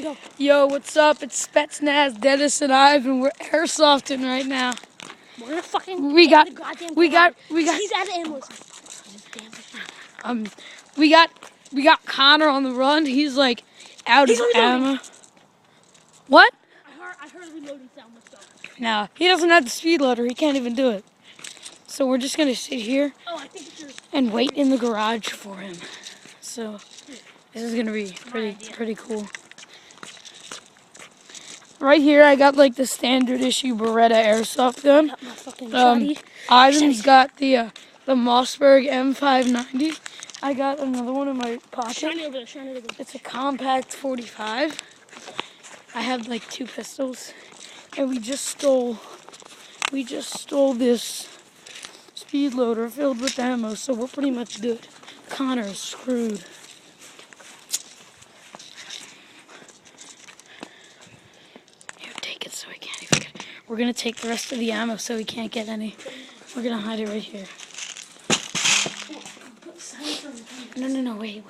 Go. Yo, what's up? It's Spetsnaz, Dennis, and Ivan. We're airsofting right now. We're gonna fucking We got. He's out of ammo. We got Connor on the run. He's like out of ammo. What? I heard a reloading sound. Let's go. No, he doesn't have the speed loader. He can't even do it. So we're just gonna sit here and wait in the garage for him. So this is gonna be pretty cool. Right here, I got like the standard issue Beretta airsoft gun. Ivan's got the Mossberg M590. I got another one in my pocket. Shine it over there. It's a compact 45. I have like 2 pistols, and we just stole this speed loader filled with ammo, so we're pretty much good. Connor is screwed. Here, take it so he can't even get it. We're gonna take the rest of the ammo so he can't get any. We're gonna hide it right here. No, wait.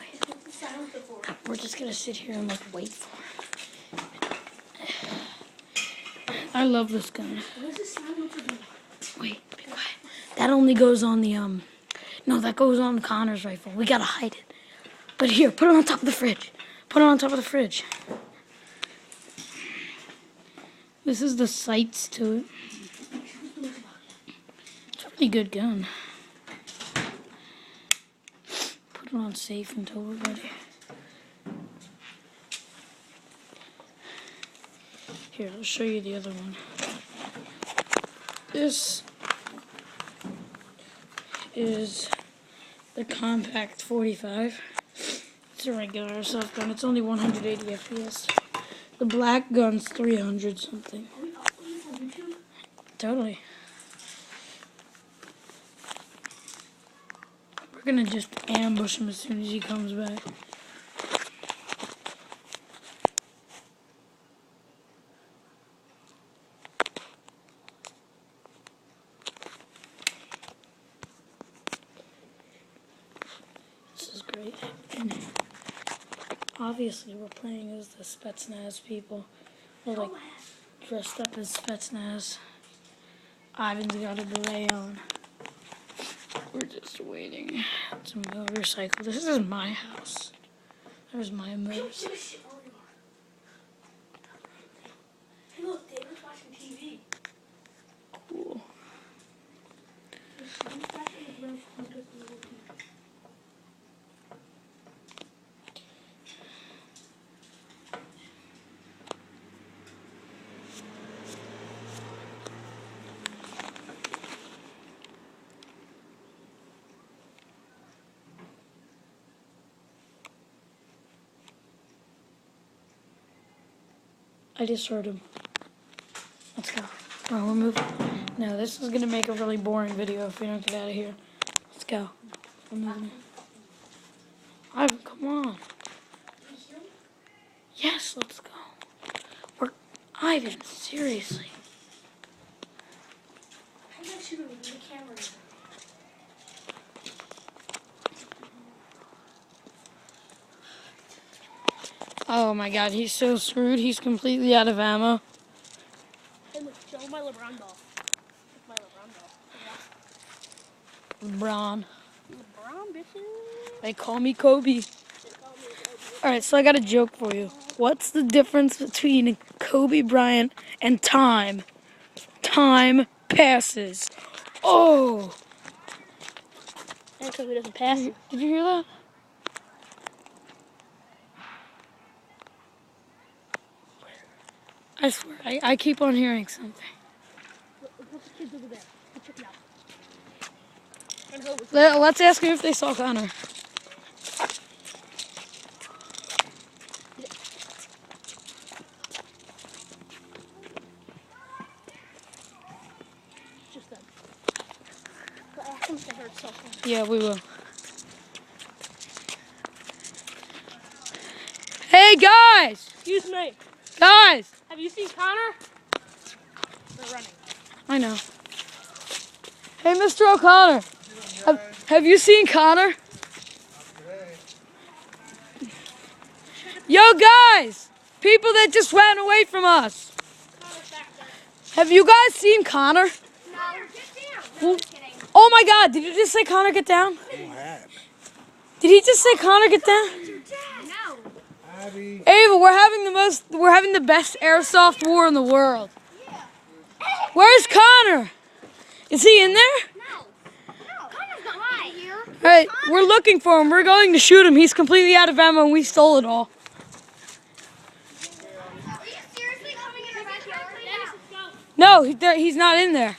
We're just gonna sit here and like wait for him. I love this gun. Wait, be quiet. That only goes on the no, that goes on Connor's rifle. We gotta hide it. But here, put it on top of the fridge. This is the sights to it. It's a pretty good gun. Put it on safe until we're ready. Here, I'll show you the other one. This is the compact 45. It's a regular airsoft gun. It's only 180 FPS. The black gun's 300 something. Totally. We're gonna just ambush him as soon as he comes back. This is great. And obviously we're playing as the Spetsnaz people. We're like dressed up as Spetsnaz. Ivan's got a beret on. We're just waiting. It's a motorcycle. This is my house. There's my motorcycle. Hey look, David's watching TV. Cool. I just heard him. Let's go. Oh, we're moving. No, this is going to make a really boring video if we don't get out of here. Let's go. We're moving. Ivan, come on. Yes, let's go. Ivan, seriously. I'm not shooting with the camera. Oh my god, he's so screwed. He's completely out of ammo. Hey, look, show my LeBron doll. My LeBron doll. LeBron. LeBron, bitches. They call me Kobe. Alright, so I got a joke for you. What's the difference between Kobe Bryant and time? Time passes. Oh! And Kobe doesn't pass it. Did you hear that? I swear, I keep on hearing something. Look the kids over there. Check it out. Let's ask them if they saw Connor. Just them. But ask them if they heard something. Yeah, we will. Hey, guys! Excuse me. Guys! Have you seen Connor? They're running. I know. Hey, Mr. O'Connor. Have you seen Connor? Yo, guys! people that just ran away from us. Have you guys seen Connor? No, get down. Oh my God, did you just say Connor get down? Did he just say Connor get down? No. Ava, we're having the best airsoft war in the world. Where's Connor? Is he in there? No. Connor's not right here. All right, we're looking for him. We're going to shoot him. He's completely out of ammo and we stole it all. Are you seriously coming in our backyard? No, he's not in there.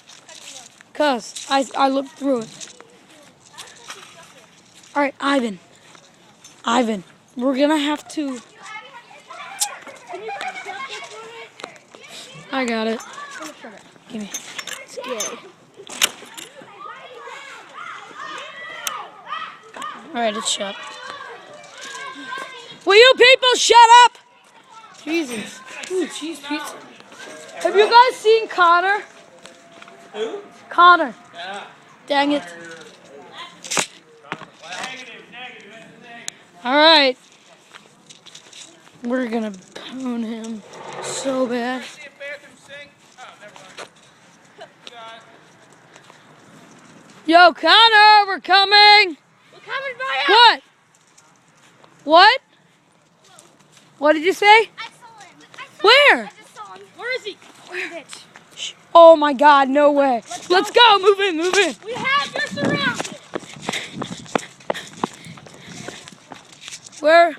Cause I looked through it. All right, Ivan, we're gonna have to. I got it. Give me. It's gay. All right, it's shut. Will you people shut up? Jesus. Ooh, cheese pizza. Have you guys seen Connor? Who? Connor. Yeah. Dang it. All right. We're gonna pwn him so bad. Yo, Connor, we're coming. We're coming by us. What? What? What did you say? I saw him. Where? I just saw him. Where is he? Where? Oh my God, no way. Let's go. Move in, move in. We have your surrounded. Where? He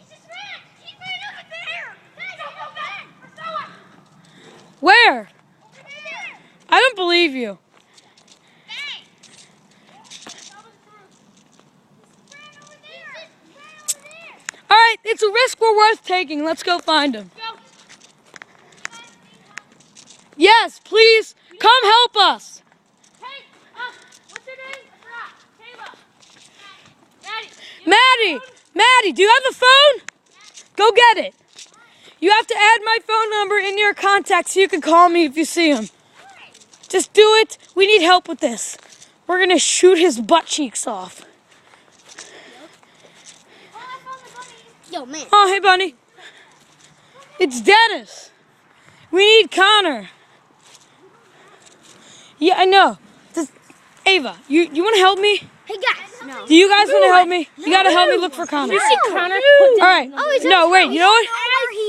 just ran. He ran over there. Don't go back. I saw him. Where? Over there. I don't believe you. Bang. Tell the truth. He ran over there. All right, it's a risk we're worth taking. Let's go find him. Go. Yes, please, come help us. Hey, what's your name? I forgot. Kayla. Maddie, do you have a phone? Go get it. You have to add my phone number in your contacts so you can call me if you see him. Just do it. We need help with this. We're going to shoot his butt cheeks off. Oh, I found the bunny. Yo, man. Oh, hey, Bunny. It's Dennis. We need Connor. Yeah, I know. Ava, you want to help me? Hey, guys. No. Do you guys want to help me? You got to help me look for Connor. You see Connor? All right. No, wait, you know what? Where he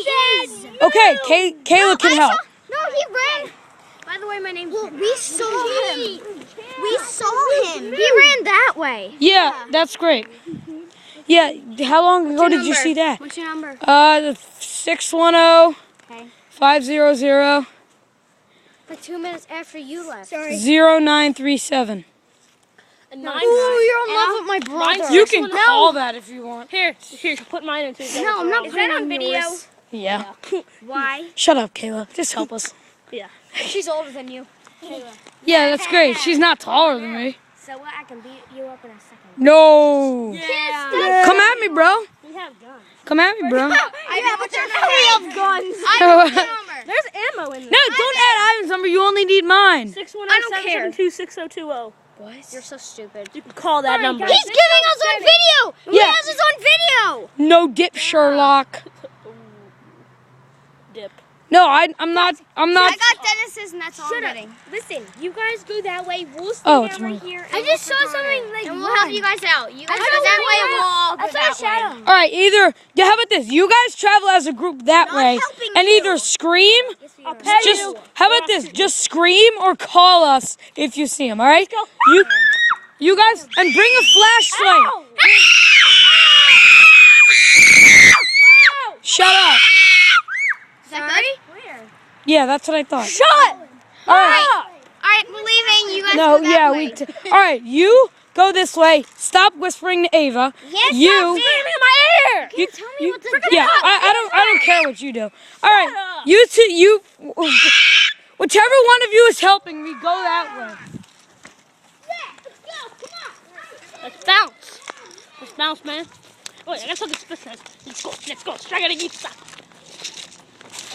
is. Okay, Kayla can help. No, he ran. By the way, my name's... Well, we saw him. We saw him. He ran that way. Yeah, that's great. Yeah, how long ago did you see that? What's your number? 610 Okay. 500 Like 2 minutes after you left. 0937. Ooh, you're in love with my brother. You can call that if you want. Here, put mine in too. No, I'm not Is putting that on on video? yours. Yeah. Why? Shut up, Kayla. Just help us. She's older than you. Yeah, that's great. She's not taller than me. So what? I can beat you up in a second. No. Yeah. Come at me, bro. We have guns. Come at me, bro. What's your number? We have guns. There's ammo in there. No, don't add Ivan's number. You only need mine. 610-772-6020. What? You're so stupid. You can call that number. He's giving us on video. Yeah. He has us on video. No dip, Sherlock. Dip. No, I'm not. I got Dennis's, and that's all I'm getting. Listen, you guys go that way. We'll stay Oh, it's down right mine. here. I just saw something like. And we'll help you guys out. You guys go that way. We'll all go that way. All right, yeah, how about this? You guys travel as a group that way, helping and you. either scream. I'll pay Just you. how about this? Just scream or call us if you see him. All right? You guys, and bring a flashlight. Ow! Shut up. Is that good? Where? Yeah, that's what I thought. Shut! All right. All right, we're leaving. You guys No, go that yeah, way. All right, you go this way. Stop whispering to Ava. Yes, You. stop screaming in my ear. You, Tell me what to do. yeah, I don't care what you do. All right, you two, whichever one of you is helping me, go that way. Let's bounce. Let's bounce, man. Wait, I got something special. Let's go. Stragadagitsa.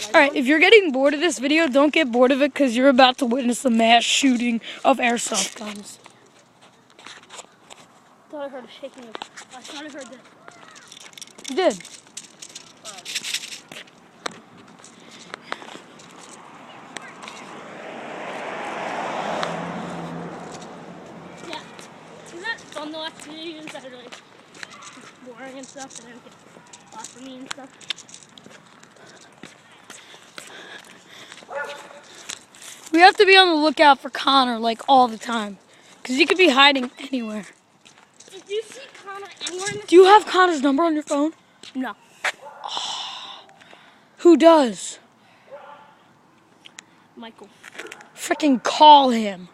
All right, if you're getting bored of this video, don't get bored of it because you're about to witness a mass shooting of airsoft guns. I thought I heard a shaking. I thought I heard that. You did. fun though activities that are like boring and stuff, and then get lost for me and stuff. We have to be on the lookout for Connor like all the time, because he could be hiding anywhere. If you see Connor anywhere in the Do you have Connor's number on your phone? No. Who does? Michael. Freaking call him.